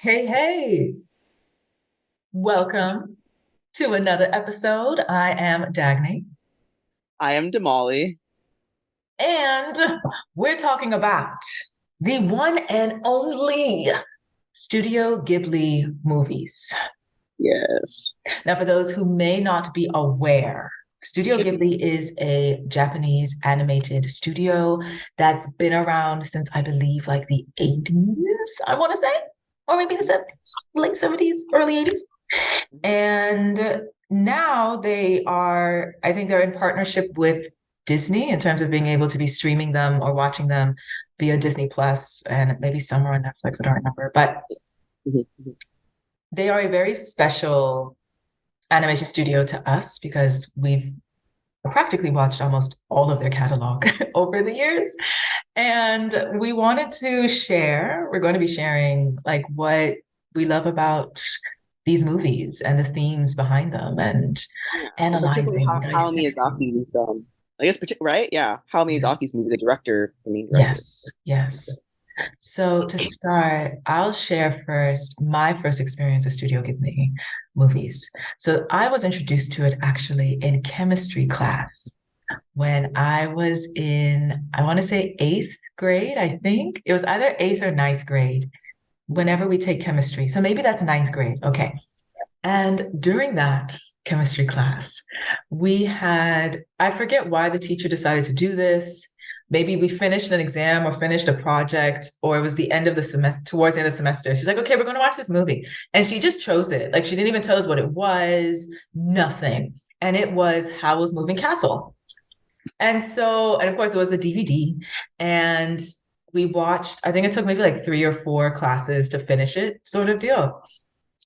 Hey, hey, welcome to another episode. I am Dagny, I am Damali. and we're talking about the one and only Studio Ghibli movies. Yes. Now, for those who may not be aware, Studio Ghibli is a Japanese animated studio that's been around since I believe like the 80s, I want to say, or maybe the 70s, late 70s, early 80s. And now they are, I think they're in partnership with Disney in terms of being able to be streaming them or watching them via Disney Plus, and maybe some are on Netflix, I don't remember. But Mhm. they are a very special animation studio to us because we've practically watched almost all of their catalog over the years. And we wanted to share, we're going to be sharing like what we love about these movies and the themes behind them and Yeah. And particularly analyzing, how dissecting. Miyazaki's I guess right? Yeah. How Yes, Miyazaki's movie, the main director. yes, yes. So to start, I'll share first my first experience with Studio Ghibli movies. So I was introduced to it actually in chemistry class when I was in, I want to say eighth grade, I think. It was either eighth or ninth grade whenever we take chemistry. So maybe that's ninth grade. Okay. And during that chemistry class, we had, I forget why the teacher decided to do this. Maybe we finished an exam or finished a project, or it was the end of the semester, towards the end of the semester. She's like, okay, we're going to watch this movie. And she just chose it. Like, she didn't even tell us what it was, nothing. And it was Howl's Moving Castle. And so, and of course, it was a DVD. And we watched, I think it took maybe like three or four classes to finish it, sort of deal.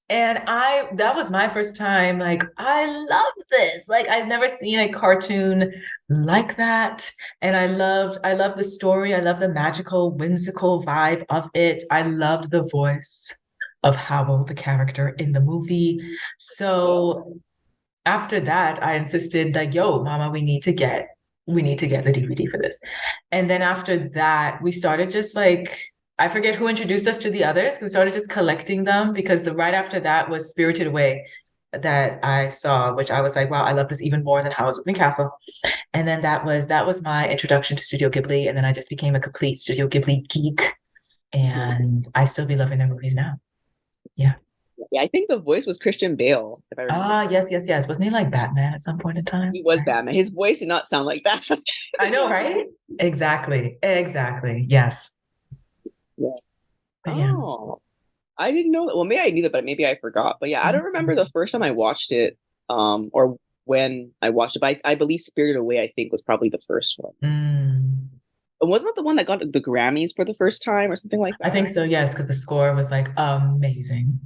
And that was my first time, like, I love this. Like, I've never seen a cartoon like that. And I loved the story. I love the magical, whimsical vibe of it. I loved the voice of Howell, the character in the movie. So after that, I insisted, like, yo, mama, we need to get the DVD for this. And then after that, we started just like, I forget who introduced us to the others. We started just collecting them because the right after that was Spirited Away that I saw, which I was like, wow, I love this even more than Howl's Moving Castle. And then that was my introduction to Studio Ghibli. And then I just became a complete Studio Ghibli geek. And I still be loving their movies now. Yeah. Yeah, I think the voice was Christian Bale, if I remember. Ah, yes, yes, yes. Wasn't he like Batman at some point in time? He was Batman. His voice did not sound like that. I I think he know, was right? Exactly. Exactly. Yes. yeah. But yeah. Oh, I didn't know that. Well, maybe I knew that, but maybe I forgot. But yeah, I don't remember the first time I watched it, or when I watched it. But I believe Spirited Away, I think, was probably the first one. Mm. And wasn't that the one that got the Grammys for the first time or something like I think that? so, yes, because the score was like amazing.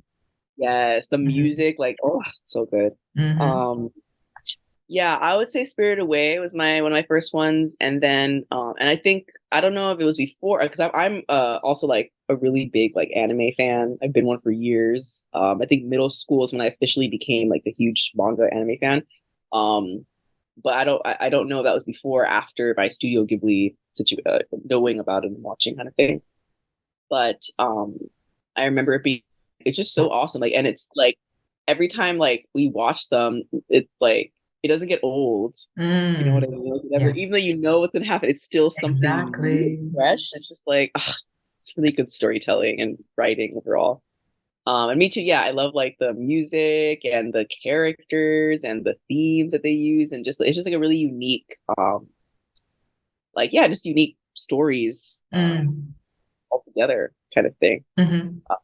Yes, the Hmm. music, like, oh, so good. Hmm. Um, yeah, I would say Spirited Away was my one of my first ones, and then and I think I don't know if it was before because I'm also like a really big like anime fan. I've been one for years. I think middle school is when I officially became like the huge manga anime fan. Um, but I don't know if that was before or after my Studio Ghibli knowing about it and watching kind of thing. But I remember it being it's just so awesome. Like, and it's like every time like we watch them, it's like it doesn't get old. You know what I Mm. mean? Like, even Yes, though you know what's gonna happen, it's still something new and exactly. fresh. It's just like it's really good storytelling and writing overall. And me too. Yeah, I love like the music and the characters and the themes that they use, and just it's just like a really unique, like yeah, just unique stories Mm. altogether kind of thing. Hmm. Uh,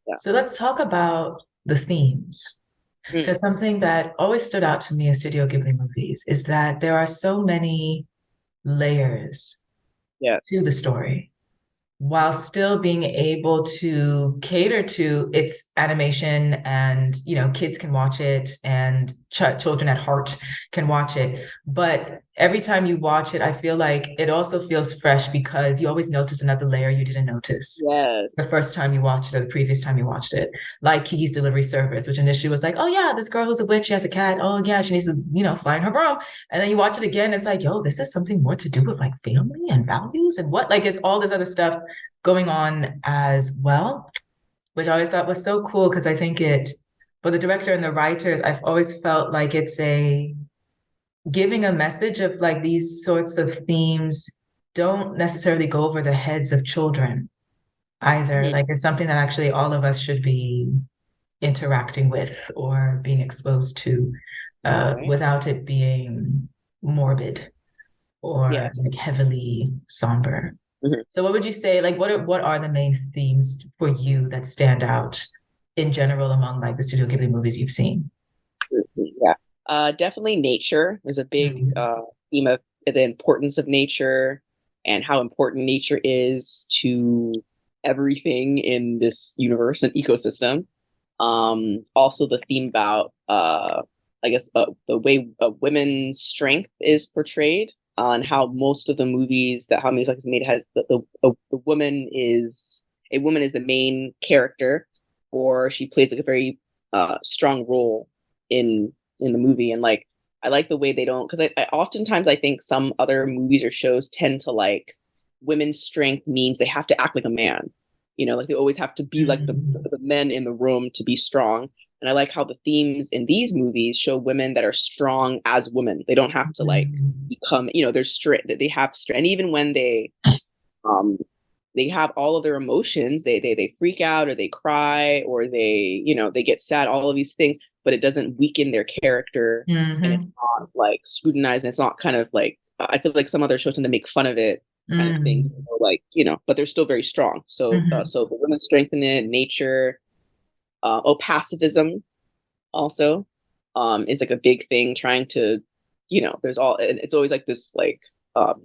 yeah. So let's talk about the themes. Mm, Because something that always stood out to me in Studio Ghibli movies is that there are so many layers to yes. the story, while still being able to cater to its animation and kids can watch it and children at heart can watch it, but every time you watch it I feel like it also feels fresh because you always notice another layer you didn't notice Yes. the first time you watched it or the previous time you watched it, like Kiki's Delivery Service, which initially was like, oh yeah, this girl who's a witch, she has a cat, oh yeah, she needs to fly in her broom, and then you watch it again, it's like, yo, this has something more to do with like family and values and what, like it's all this other stuff going on as well. which I always thought was so cool because I think it, for the director and the writers, I've always felt like it's a giving a message of like these sorts of themes don't necessarily go over the heads of children either. Mhm. Like it's something that actually all of us should be interacting with or being exposed to Right. without it being morbid or like Yes. heavily somber. Mhm. So what would you say, like what are the main themes for you that stand out in general among like the Studio Ghibli movies you've seen? Yeah. Definitely nature. There's a big Mm, theme of the importance of nature and how important nature is to everything in this universe and ecosystem. Also the theme about I guess the way women's strength is portrayed on how most of the movies that how many like made has the woman is a woman is the main character, or she plays like a very strong role in the movie. And like I like the way they don't, because I oftentimes I think some other movies or shows tend to like women's strength means they have to act like a man, like they always have to be like mm, the men in the room to be strong. And I like how the themes in these movies show women that are strong as women. They don't have to like mm, become, they're straight, that they have strength. And even when um they have all of their emotions, they freak out or they cry or they get sad, all of these things, but it doesn't weaken their character, and it's mm, not like scrutinized, and it's not kind of like I feel like some other shows tend to make fun of it kind of thing, mm, like, but they're still very strong. So mm, so the women strengthen it, nature, pacifism also is like a big thing, trying to, there's all, and it's always like this, like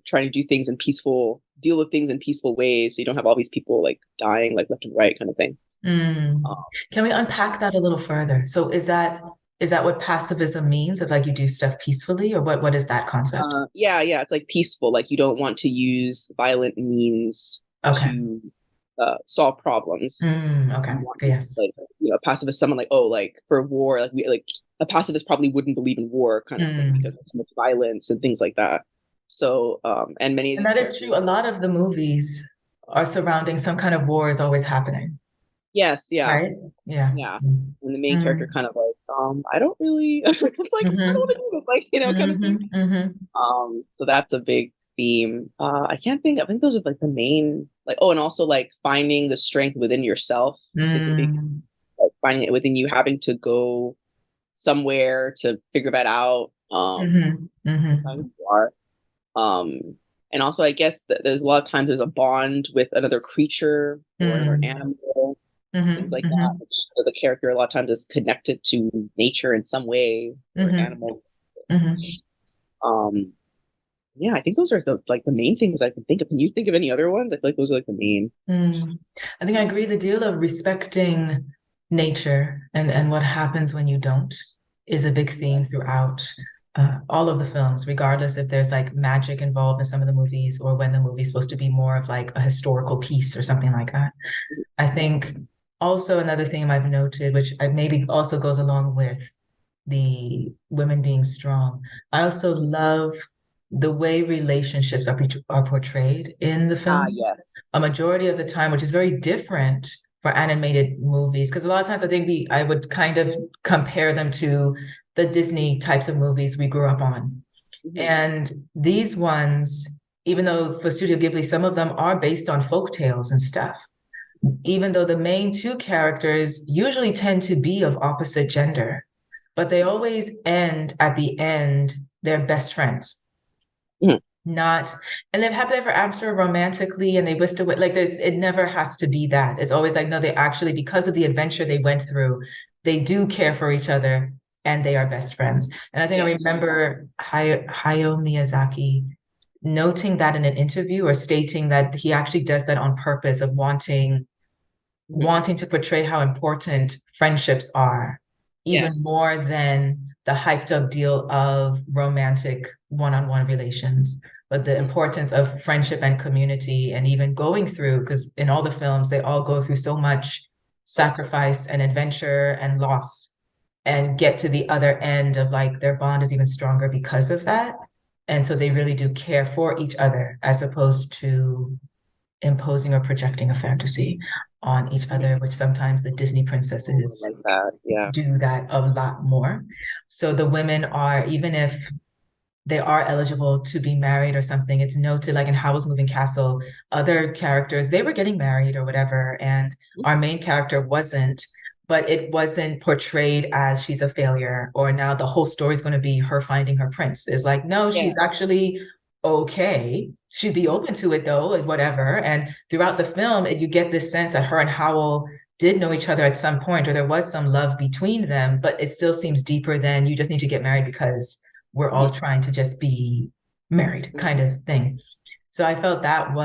trying to do things in peaceful, deal with things in peaceful ways, so you don't have all these people like dying like left and right kind of thing. mm. um, Can we unpack that a little further? So is that what pacifism means? Of like you do stuff peacefully, or what is that concept? yeah, it's like peaceful, like you don't want to use violent means Okay. to solve problems. Okay. You want to, Yes. like, pacifist someone like, oh, like for war, like we like a pacifist probably wouldn't believe in war kind of thing because Mm. there's so much violence and things like that. So and many of And these that is true. characters, A lot of the movies are surrounding some kind of war is always happening, yes, yeah, right? Yeah. yeah. Mm. And the main character Mm. kind of like, I don't really it's like I don't want Hmm. to do this, like, kind of thing. Hmm. Hmm. So that's a big theme. I think those are like the main, like, oh, and also like finding the strength within yourself is a big, Mm. like, finding it within you, having to go somewhere to figure that out. Hmm. Find Hmm. who you are. Um, and also, I guess that there's a lot of times there's a bond with another creature or another Mm. animal, things Hmm. like that, Hmm. which the character a lot of times is connected to nature in some way or Hmm. animals. Hmm. Um, yeah, I think those are the main things I can think of. Can you think of any other ones? I feel like those are like the main. Mm. I think I agree. The deal of respecting nature and what happens when you don't is a big theme Yes. throughout all of the films, regardless if there's like magic involved in some of the movies or when the movie's supposed to be more of like a historical piece or something like that. I think also another theme I've noted, which maybe also goes along with the women being strong. I also love the way relationships are portrayed in the Ah, film yes. a majority of the time, which is very different for animated movies. Because a lot of times I think I would kind of compare them to the Disney types of movies we grew up on. Hmm. And these ones, even though for Studio Ghibli, some of them are based on folk tales and stuff, even though the main two characters usually tend to be of opposite gender, but they always end at the end, they're best friends. Hmm. Not, and they've happened ever after romantically and they whisked away. Like this, it never has to be that. It's always like, no, they actually, because of the adventure they went through, they do care for each other and they are best friends. And I think I Yes. remember Hayao Miyazaki noting that in an interview or stating that he actually does that on purpose of Hmm. wanting to portray how important friendships are, even Yes. more than the hyped up deal of romantic one-on-one relations, but the Hmm. importance of friendship and community, and even going through, because in all the films, they all go through so much sacrifice and adventure and loss and get to the other end of like their bond is even stronger because of that. And so they really do care for each other as opposed to imposing or projecting a fantasy on each other, which sometimes the Disney Oh, I princesses like that. Yeah. do that a lot more. So the women are, even if they are eligible to be married or something, it's noted like in Howl's Moving Castle, other characters, they were getting married or whatever, and our main character wasn't, but it wasn't portrayed as she's a failure or now the whole story is going to be her finding her prince. It's like, no, Yeah. she's actually okay. She'd be open to it though, like whatever. And throughout the film, you get this sense that her and Howl did know each other at some point, or there was some love between them, but it still seems deeper than you just need to get married because we're all trying to just be married kind of thing. So I felt that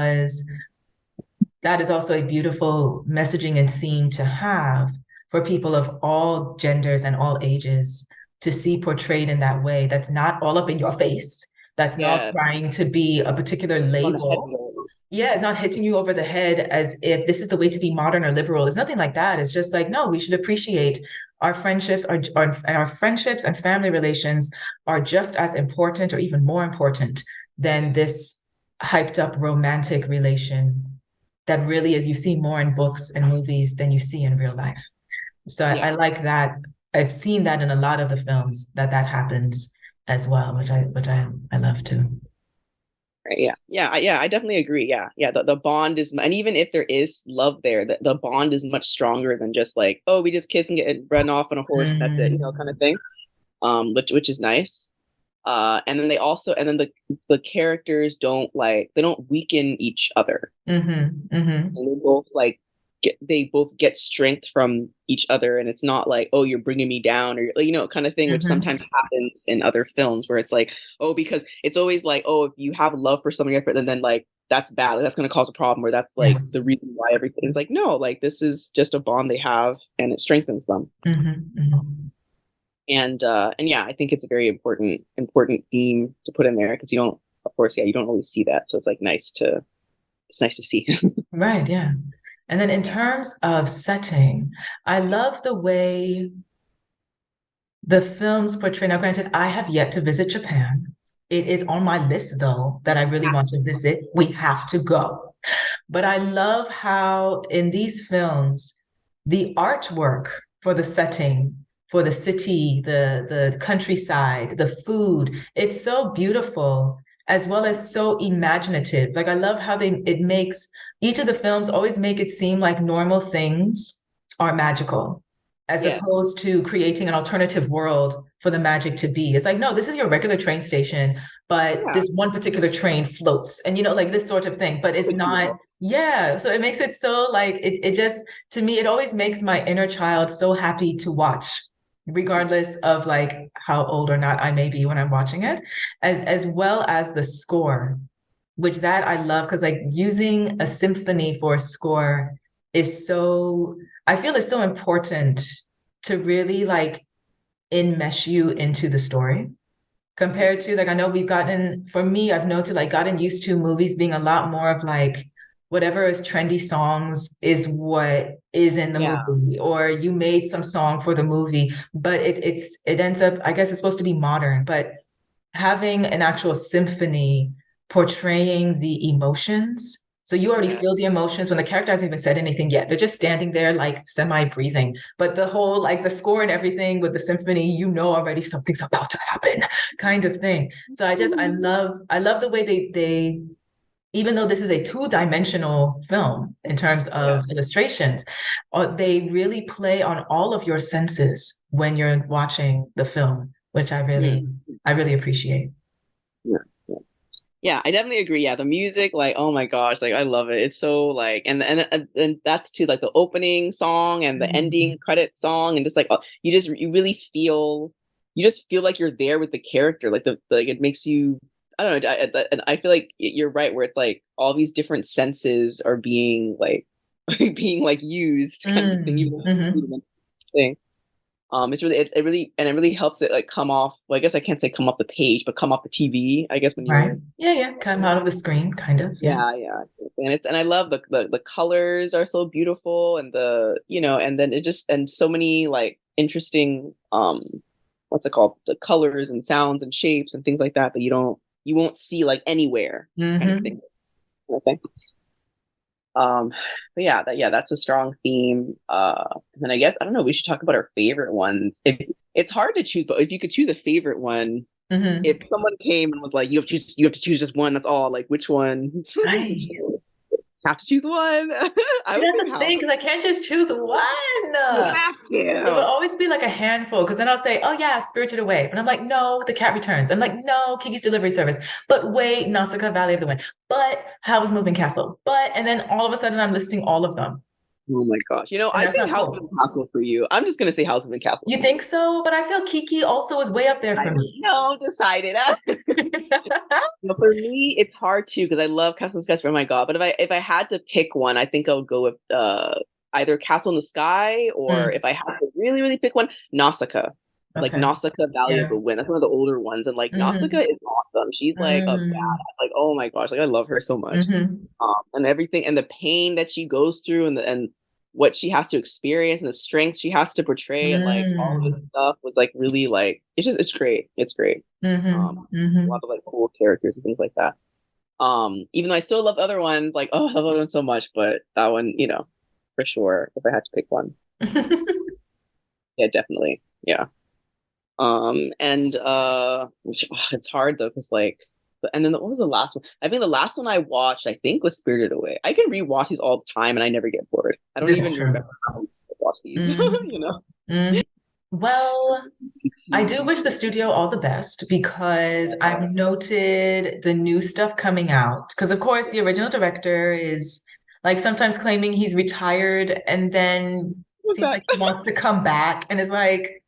is also a beautiful messaging and theme to have for people of all genders and all ages to see portrayed in that way. That's not all up in your face. That's not Yeah. trying to be a particular On a label. headboard. Yeah, it's not hitting you over the head as if this is the way to be modern or liberal. It's nothing like that. It's just like, no, we should appreciate our friendships, our friendships and family relations are just as important or even more important than this hyped up romantic relation that really is you see more in books and movies than you see in real life. So I Yeah. like that. I've seen that in a lot of the films that happens as well, which I love too. Right. Yeah. Yeah. I definitely agree. Yeah. Yeah. The bond is, and even if there is love there, the bond is much stronger than just like, oh, we just kiss and get run off on a horse. And that's it, kind of Mm-hmm. thing. Which is nice. And then the characters they don't weaken each other. Mm-hmm. Mm-hmm. And they both get strength from each other, and it's not like, oh, you're bringing me down, or kind of thing, which Mm-hmm. sometimes happens in other films where it's like, oh, because it's always like, oh, if you have love for something different, then like that's bad, like, that's going to cause a problem, or that's like the Yes. reason why everything is like, no, like this is just a bond they have and it strengthens them. Mm-hmm. Mm-hmm. And yeah, I think it's a very important theme to put in there, because you don't, of course, yeah, you don't always see that, so it's nice to see. Right, yeah. And then in terms of setting, I love the way the films portray. Now, granted, I have yet to visit Japan. It is on my list, though, that I really want to visit. We have to go. But I love how in these films, the artwork for the setting, for the city, the countryside, the food, it's so beautiful as well as so imaginative. Like I love how it makes each of the films always make it seem like normal things are magical as Yes. opposed to creating an alternative world for the magic to be. It's like, no, this is your regular train station, but Yeah. this one particular train floats and, like this sort of thing, but it's Could be not, though. yeah. So it makes it so like, it just, to me, it always makes my inner child so happy to watch, regardless of like how old or not I may be when I'm watching it, as well as the score, which that I love because like using a symphony for a score is so, I feel it's so important to really like enmesh you into the story compared to like I know we've gotten for me I've noted like gotten used to movies being a lot more of like whatever is trendy songs is what is in the Yeah. movie or you made some song for the movie but it ends up I guess it's supposed to be modern but having an actual symphony portraying the emotions. So you already Yeah. feel the emotions when the character hasn't even said anything yet. They're just standing there like semi-breathing. But the whole like the score and everything with the symphony, already something's about to happen kind of thing. So I love the way they even though this is a two-dimensional film in terms of Yes. illustrations, they really play on all of your senses when you're watching the film, which Mm. I really appreciate. Yeah. Yeah. Yeah, I definitely agree. Yeah, the music, like, oh my gosh, like I love it. It's so like, and that's too, like the opening song and the Mhm. ending credit song, and just like you really feel, you just feel like you're there with the character. Like like it makes you, I don't know. And I feel like you're right, where it's like all these different senses are being like being like used, kind of thing. Even Mhm. thing. It's really it really helps it like come off. Well, I guess I can't say come off the page, but come off the TV. I guess when Right. you're Yeah, yeah. Come watching out it. of the screen, kind of. Yeah. Yeah, yeah. And I love the colors are so beautiful, and and then it just, and so many like interesting what's it called, the colors and sounds and shapes and things like that that you won't see like anywhere, kind of Hmm. thing. I think. Um, but yeah, that's a strong theme. And then I guess I don't know. We should talk about our favorite ones. It's hard to choose, but if you could choose a favorite one, Hmm. if someone came and was like, you have to choose just one. That's all. Like, which one? Right. Have to choose one. I See, would that's pick the House. thing, because I can't just choose one. You have It will to. always be like a handful, because then I'll say, oh yeah, Spirited Away. But I'm like, no, The Cat Returns. I'm like, no, Kiki's Delivery Service. But wait, Nausicaa, Valley of the Wind. But Howl's Moving Castle. But, and then all of a sudden I'm listing all of them. Oh my gosh. And I that's think not House of cool. Castle for you. I'm just gonna say House of Castle You for think me. so? But I feel Kiki also is way up there I for me. know, decided. But for me, it's hard too because I love Castle in the Sky. Oh my god! But if I had to pick one, I think I would go with either Castle in the Sky or Mm, if I had to really really pick one, Nausicaa. Like okay. Nausicaa Valley of Yeah. the Wind. That's one of the older ones, and like Nausicaa Hmm. is awesome. She's like a Mm, badass. Like oh my gosh, like I love her so much. hmm. And everything and the pain that she goes through and what she has to experience and the strength she has to portray and like all this Mm, stuff was like really like it's great. It's great. hmm. A lot Hmm. of like cool characters and things like that. Even though I still love the other ones, like oh, I love the other one so much, but that one, for sure, if I had to pick one, yeah, definitely, yeah. And it's hard though, because like, and then what was the last one? I think the last one I watched, I think, was Spirited Away. I can rewatch these all the time, and I never get bored. I don't This is even true. remember how I watch these, Mm, you know. mm. Well, I do wish the studio all the best because I've noted the new stuff coming out. Because, of course, the original director is like sometimes claiming he's retired and then What's seems that? like he wants to come back and is like,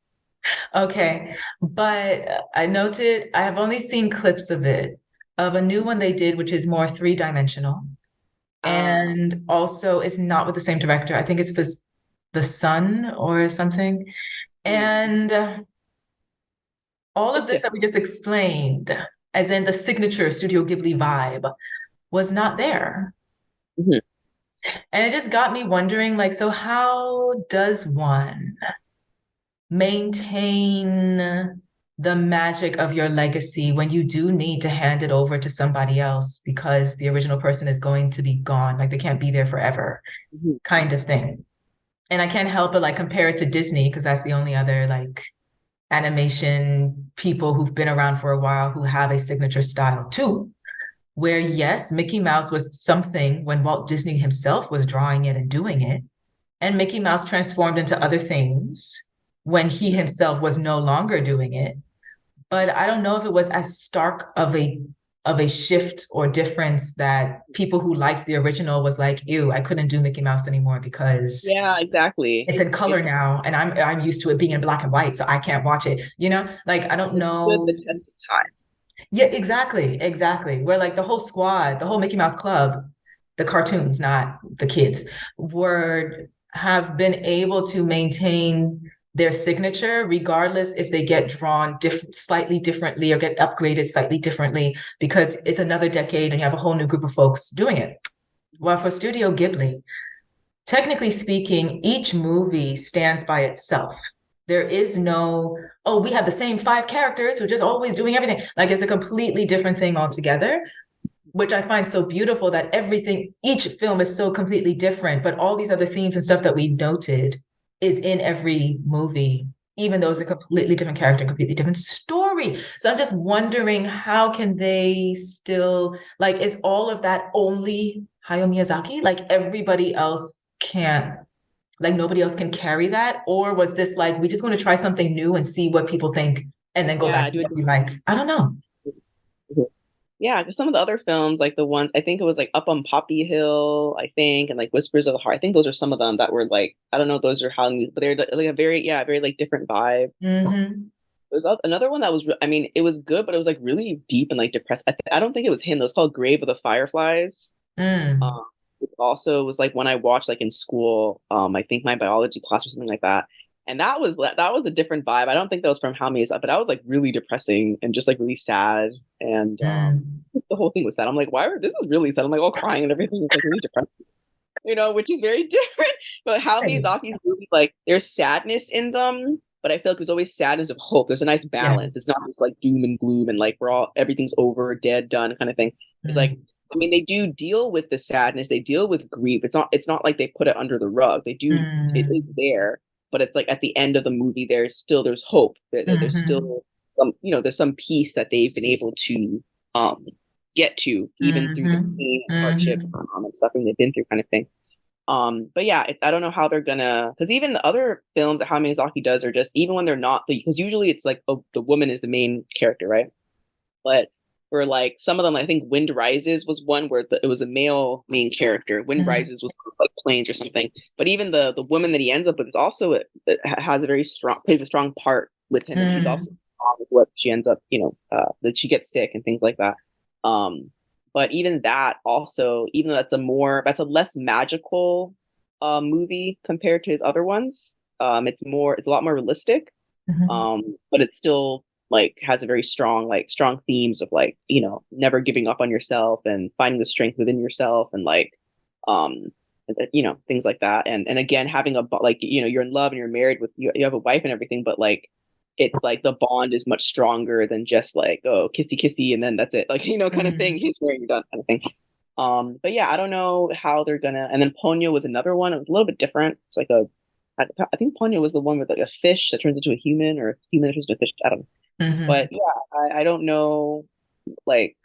okay. But I noted, I have only seen clips of it, of a new one they did, which is more three-dimensional. Uh, And also it's not with the same director. I think it's the Sun or something. hmm, And all of it's this that we different. just explained, as in the signature Studio Ghibli vibe, was not there. Mhm. And it just got me wondering, like, so how does one maintain the magic of your legacy when you do need to hand it over to somebody else because the original person is going to be gone, like they can't be there forever, Mhm. kind of thing. And I can't help but like compare it to Disney because that's the only other like animation people who've been around for a while who have a signature style too. Where yes, Mickey Mouse was something when Walt Disney himself was drawing it and doing it, and Mickey Mouse transformed into other things when he himself was no longer doing it. But I don't know if it was as stark of a shift or difference that people who liked the original was like, ew, I couldn't do Mickey Mouse anymore because Yeah, exactly. it's in color It now and I'm used to it being in black and white, so I can't watch it. Like I don't it stood the know. test of time. Yeah, exactly, exactly. Where like the whole squad, the whole Mickey Mouse Club, the cartoons, not the kids, were have been able to maintain their signature regardless if they get drawn slightly differently or get upgraded slightly differently because it's another decade and you have a whole new group of folks doing it. Well, for Studio Ghibli, technically speaking, each movie stands by itself. There is no, oh, we have the same five characters who are just always doing everything. Like it's a completely different thing altogether, which I find so beautiful that everything, each film is so completely different, but all these other themes and stuff that we noted is in every movie, even though it's a completely different character, completely different story. So I'm just wondering how can they still like is all of that only Hayao Miyazaki? Like everybody else can't like nobody else can carry that? Or was this like we just going to try something new and see what people think and then go back Yeah, to do it. what we like? I don't know. Yeah, because some of the other films, like the ones I think it was like Up on Poppy Hill, I think, and like Whispers of the Heart. I think those are some of them that were like I don't know, if those are how, but they're like a very like different vibe. Mm-hmm. There's another one that was, I mean, it was good, but it was like really deep and like depressed. I don't think it was him. It was called Grave of the Fireflies. Mm. Um, it also was like when I watched like in school, I think my biology class or something like that. And that was a different vibe. I don't think that was from How Many Is Up, but that was like really depressing and just like really sad. And Mm. just the whole thing was sad. I'm like, why are this is really sad? I'm like all crying and everything. It's like really depressing, which is very different. But how Right. Miyazaki's movies, like there's sadness in them, but I feel like there's always sadness of hope. There's a nice balance. It's Yes. not just like doom and gloom and like we're all everything's over, dead, done kind of thing. It's like Mm. I mean, they do deal with the sadness, they deal with grief. It's not like they put it under the rug. They do, it Mm, is there, but it's like at the end of the movie, there's hope. There's hmm still some, there's some peace that they've been able to um get to, even through the hmm pain and hardship hmm and suffering they've been through, kind of thing. But yeah, it's I don't know how they're gonna, because even the other films that Hayao Miyazaki does are just, even when they're not, because usually it's like, oh, the woman is the main character, right? But for like some of them, I think Wind Rises was one where it was a male main character. Wind hmm Rises was like planes or something. But even the woman that he ends up with is also has a very strong, plays a strong part with him, and she's also mm, strong with what she ends up, that she gets sick and things like that. Um, but even that also, even though that's a less magical movie compared to his other ones. It's a lot more realistic, hmm but it still like has a very strong themes of like, never giving up on yourself and finding the strength within yourself, and like um things like that. And again, having like, you're in love and you're married with, you have a wife and everything, but like it's like the bond is much stronger than just like, oh, kissy kissy and then that's it, like, kind of thing. hmm He's married, you're done, kind of thing. But yeah, I don't know how they're gonna. And then Ponyo was another one. It was a little bit different. It's like I think Ponyo was the one with like a fish that turns into a human, or a human that turns into a fish. I don't know. But hmm yeah, I don't know. Like,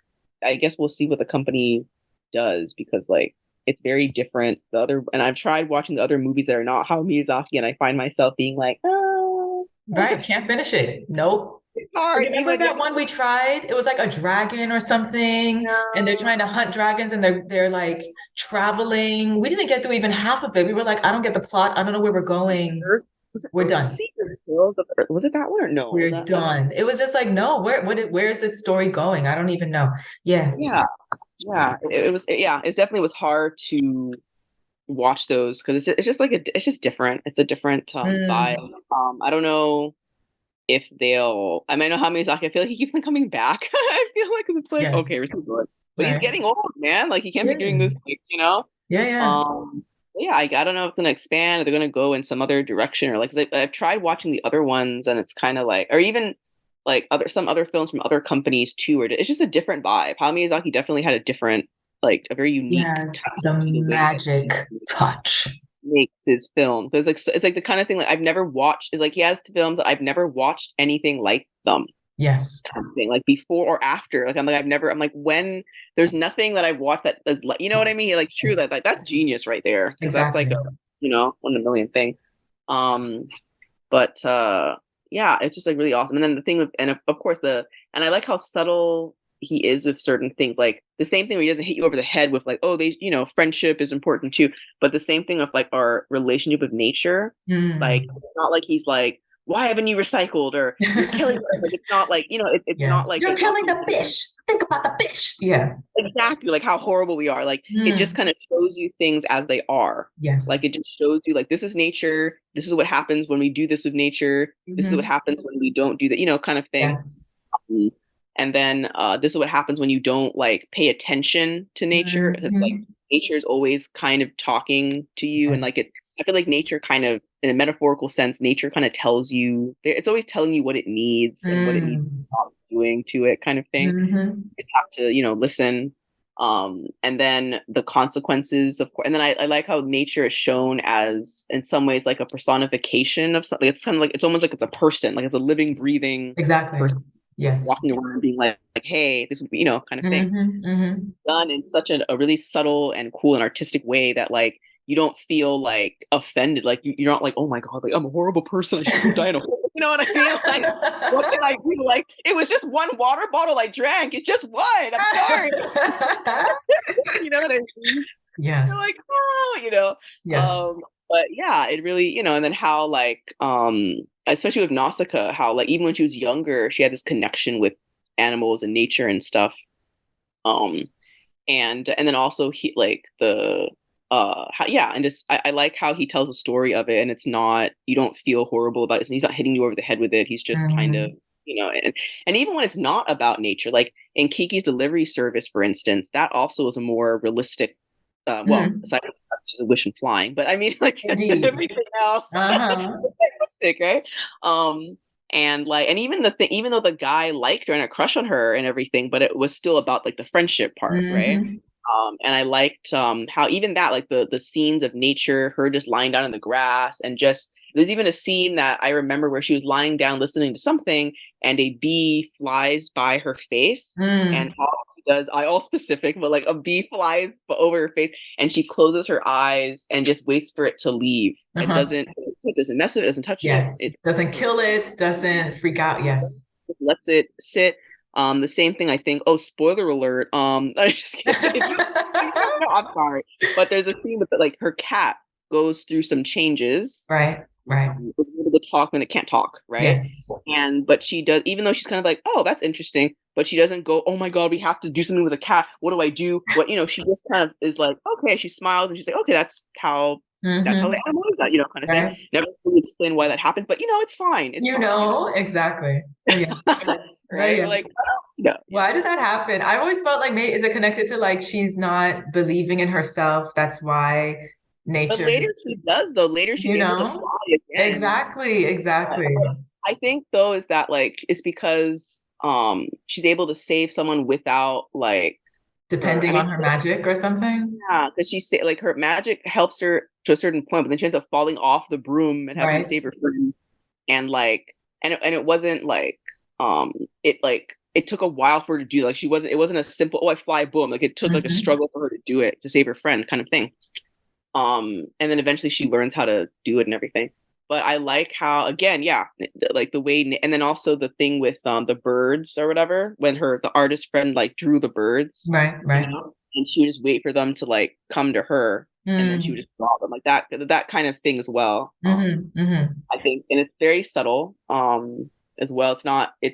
I guess we'll see what the company does, because like it's very different. And I've tried watching the other movies that are not Hayao Miyazaki, and I find myself being like, oh, Right, can't finish it. Nope. it's hard. Even Remember like that one we tried? It was like a dragon or something, and they're trying to hunt dragons, and they're like traveling. We didn't get through even half of it. We were like, I don't get the plot. I don't know where we're going. Earth, was it We're done. Earthsea or Tales of Earth? Was it that one or no? Was We're that that? done. It was just like, no, where is this story going? I don't even know. Yeah. Yeah, yeah. It definitely was hard to watch those, because it's just like it's just different. It's a different vibe. Mm, I don't know if they'll. I mean, I know how Miyazaki. I feel like he keeps on coming back. I feel like it's like, yes. okay, we're still good, but he's Right. getting old, man. Like he can't be doing Yeah. this, like. Yeah, yeah. Yeah, I don't know if it's gonna expand, or they're gonna go in some other direction, or like, 'cause I've tried watching the other ones, and it's kind of like, or even like some other films from other companies too, or it's just a different vibe. Hayao Miyazaki definitely had a different, like a very unique Yes. touch The to the way that magic he touch. makes his film. But it's like the kind of thing like I've never watched. Is like he has films that I've never watched anything like them, Yes. kind of thing, like before or after. Like I'm like, when there's nothing that I've watched that is like, you know what I mean? Like true, Yes. that like that's genius right there, because that's like Exactly. a, one in a million thing. Um, but yeah, it's just like really awesome. And then the thing with, and of course and I like how subtle he is with certain things, like the same thing where he doesn't hit you over the head with like, oh, friendship is important too, but the same thing of like our relationship with nature. Like Mm. it's not like he's like, why haven't you recycled, or you're killing them. Like it's not like, it's not Yes. like You're an killing the fish. Think about the fish. Yeah. exactly like how horrible we are. Like it just Mm. kind of shows you things as they are. Yes. Like it just shows you like, this is nature. This is what happens when we do this with nature. This is what hmm happens when we don't do that, kind of thing. Yes. Um, and then this is what happens when you don't like pay attention to nature, because like hmm nature is always kind of talking to you, and like I Yes. feel like nature kind of, in a metaphorical sense, nature kind of tells you, it's always telling you what it needs and what it needs to Mm. stop doing to it, kind of thing. hmm Just have to, listen. And then the consequences, of course. And then I like how nature is shown as, in some ways, like a personification of something. It's kind of like, it's almost like it's a person, like it's a living, breathing Exactly. person Yes. walking around being like, hey, this would be, kind of thing. hmm Done in such a really subtle and cool and artistic way that like you don't feel like offended. Like you're not like, oh my God, like I'm a horrible person. I should go die in a hole. You know what I mean? Like, what can I do? Like, it was just one water bottle I drank. It's just one. I'm sorry. You know what I mean? You're Yes. like, oh, Yes. but yeah, it really, and then how like, especially with Nausicaa, how like even when she was younger, she had this connection with animals and nature and stuff. Um, and then also he like the yeah, and just I like how he tells a story of it, and it's not, you don't feel horrible about it. He's not hitting you over the head with it. He's just kind of, hmm and even when it's not about nature, like in Kiki's Delivery Service, for instance, that also is a more realistic, well, hmm aside from just a wish and flying, but I mean, like Indeed. everything else, Uh-huh. realistic, right? And like, and even the thing, even though the guy liked her and a crush on her and everything, but it was still about like the friendship part, right? hmm And I liked how even that, like the scenes of nature, her just lying down in the grass, and just there's even a scene that I remember where she was lying down listening to something, and a bee flies by her face, and Mm, all she does, I all specific, but like a bee flies over her face, and she closes her eyes and just waits for it to leave, and uh-huh. doesn't mess with it, doesn't touch it. Yes. Doesn't kill it, doesn't freak out. Yes. Lets it sit. The same thing I think. Oh, spoiler alert. I just kidding. If you don't know, I'm sorry. But there's a scene with like her cat goes through some changes. Right, right. It's able to talk when it can't talk, right? Yes. And but she does, even though she's kind of like, oh, that's interesting, but she doesn't go, oh my God, we have to do something with a cat. What do I do? What, she just kind of is like, okay, she smiles and she's like, okay, that's how the Hmm. animal is, kind of thing. Right. Never really explain why that happened, but it's fine. It's You fine, know, exactly. Oh, yeah. Oh, right? yeah. Like, oh, yeah, yeah. Why did that happen? I always felt like maybe is it connected to like she's not believing in herself? That's why But nature, later she does, though. Later she's you able to know? fly again. Exactly, exactly. I think though is that like it's because she's able to save someone without like her. I Depending mean, on her magic or something. yeah, because like her magic helps her to a certain point, but then she ends up falling off the broom and having to Right. save her friend. And like, and it wasn't like it took a while for her to do. Like it wasn't a simple, oh, I fly, boom. Like it took like a Hmm. struggle for her to do it to save her friend, kind of thing. And then eventually she learns how to do it and everything. But I like how, again, yeah, like the way, and then also the thing with the birds or whatever, when the artist friend like drew the birds, Right, right. and she would just wait for them to like come to her, and then she would Mm. just draw them like that kind of thing as well. Hmm. Hmm. I think, and it's very subtle, as well. It's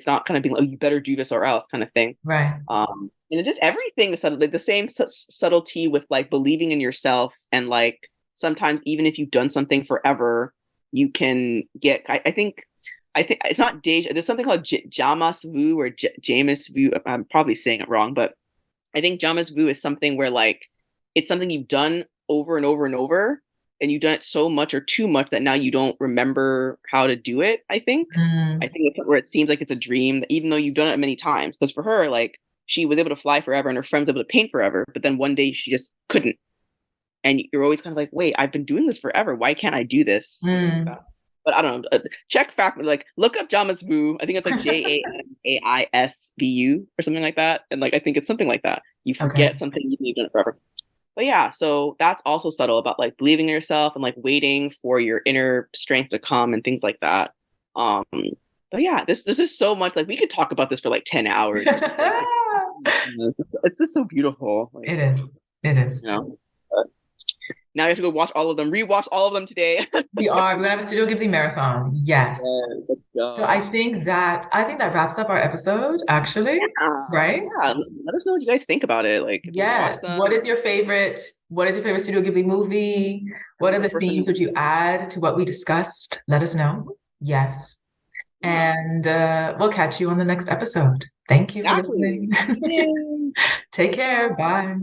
not kind of being like, oh, you better do this or else kind of thing. Right. And it just everything is subtle, like the same subtlety with like believing in yourself, and like sometimes even if you've done something forever, you can get. I think it's not deja. There's something called Jamas Vu or Jamis Vu. I'm probably saying it wrong, but I think Jamas Vu is something where like it's something you've done over and over and over, and you've done it so much or too much that now you don't remember how to do it. I think. I Mm. think it's where it seems like it's a dream, even though you've done it many times. Because for her, like she was able to fly forever, and her friends able to paint forever, but then one day she just couldn't. And you're always kind of like, wait, I've been doing this forever. Why can't I do this? Something like Mm. that. But I don't know. Check fact, like look up Jamas Vu. I think it's like Jamasbu or something like that. And like I think it's something like that. You Okay. forget something you've done it forever. But yeah, so that's also subtle about like believing in yourself and like waiting for your inner strength to come and things like that. Um, but yeah, this is so much, like we could talk about this for like 10 hours. It's just like it's just so beautiful. Like, It is. It you is. know. But now you have to go watch all of them, rewatch all of them today. We're gonna have a Studio Ghibli marathon. Yes. Yeah, let's So go. I think that wraps up our episode, actually, Yeah, right? yeah. Let us know what you guys think about it. Like if you've watched Yes. them, What is your favorite Studio Ghibli movie? What the other first time themes you would you add to what we discussed? Let us know. Yes. yeah, And we'll catch you on the next episode. Thank you for exactly. listening. Yay. Take care. Bye.